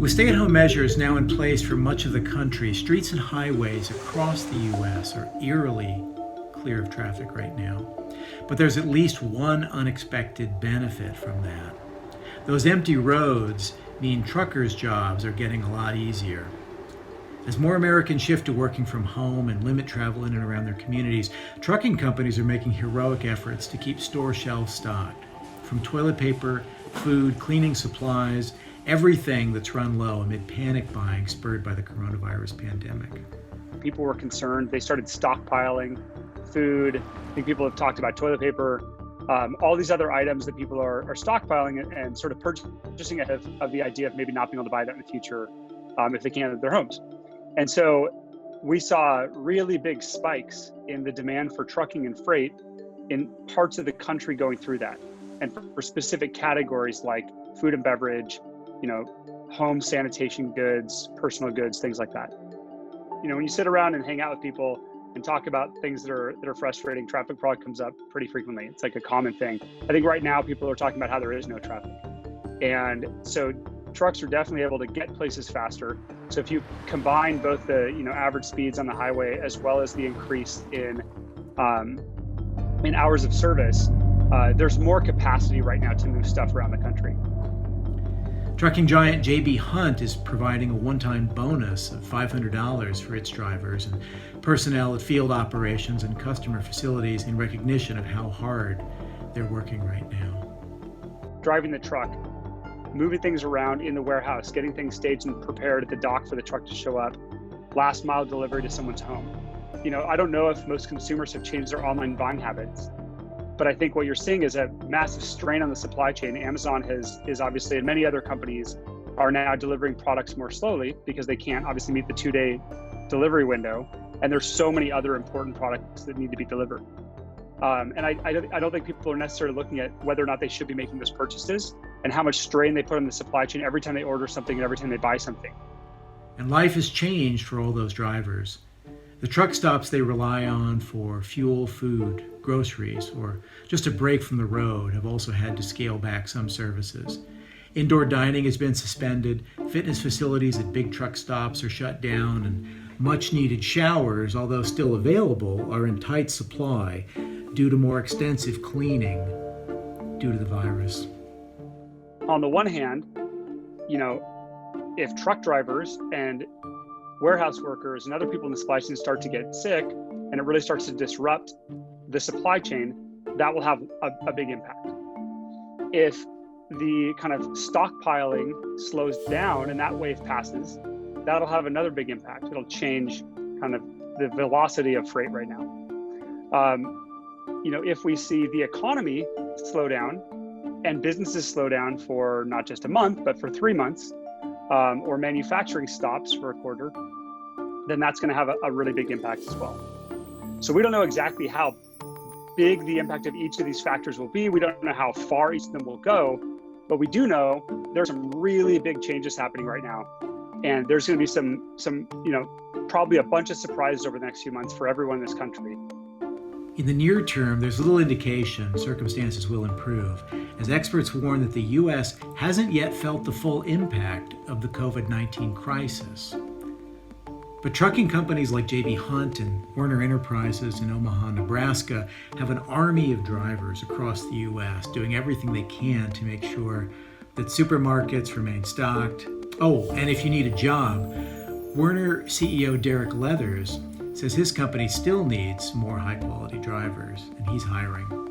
With stay-at-home measures now in place for much of the country, streets and highways across the U.S. are eerily clear of traffic right now. But there's at least one unexpected benefit from that. Those empty roads mean truckers' jobs are getting a lot easier. As more Americans shift to working from home and limit travel in and around their communities, trucking companies are making heroic efforts to keep store shelves stocked. From toilet paper, food, cleaning supplies, everything that's run low amid panic buying spurred by the coronavirus pandemic. People were concerned. They started stockpiling food. I think people have talked about toilet paper, all these other items that people are stockpiling and sort of purchasing ahead of the idea of maybe not being able to buy that in the future if they can't at their homes. And so we saw really big spikes in the demand for trucking and freight in parts of the country going through that. And for specific categories like food and beverage, home sanitation goods, personal goods, things like that. When you sit around and hang out with people and talk about things that are frustrating, traffic probably comes up pretty frequently. It's like a common thing. I think right now people are talking about how there is no traffic. And so trucks are definitely able to get places faster. So if you combine both the average speeds on the highway as well as the increase in hours of service, there's more capacity right now to move stuff around the country. Trucking giant J.B. Hunt is providing a one-time bonus of $500 for its drivers and personnel at field operations and customer facilities in recognition of how hard they're working right now. Driving the truck, moving things around in the warehouse, getting things staged and prepared at the dock for the truck to show up, last mile delivery to someone's home. I don't know if most consumers have changed their online buying habits, but I think what you're seeing is a massive strain on the supply chain. Amazon is obviously, and many other companies are now delivering products more slowly because they can't obviously meet the 2-day delivery window. And there's so many other important products that need to be delivered. And I don't think people are necessarily looking at whether or not they should be making those purchases and how much strain they put on the supply chain every time they order something and every time they buy something. And life has changed for all those drivers. The truck stops they rely on for fuel, food, groceries, or just a break from the road have also had to scale back some services. Indoor dining has been suspended, fitness facilities at big truck stops are shut down, and much-needed showers, although still available, are in tight supply due to more extensive cleaning due to the virus. On the one hand, if truck drivers and warehouse workers and other people in the supply chain start to get sick and it really starts to disrupt the supply chain, that will have a big impact. If the kind of stockpiling slows down and that wave passes, that'll have another big impact. It'll change kind of the velocity of freight right now. If we see the economy slow down and businesses slow down for not just a month, but for 3 months, or manufacturing stops for a quarter, then that's going to have a really big impact as well. So we don't know exactly how big the impact of each of these factors will be. We don't know how far each of them will go, but we do know there's some really big changes happening right now. And there's going to be some probably a bunch of surprises over the next few months for everyone in this country. In the near term, there's little indication circumstances will improve, as experts warn that the U.S. hasn't yet felt the full impact of the COVID-19 crisis. But trucking companies like J.B. Hunt and Werner Enterprises in Omaha, Nebraska, have an army of drivers across the U.S. doing everything they can to make sure that supermarkets remain stocked. Oh, and if you need a job, Werner CEO Derek Leathers says his company still needs more high-quality drivers, and he's hiring.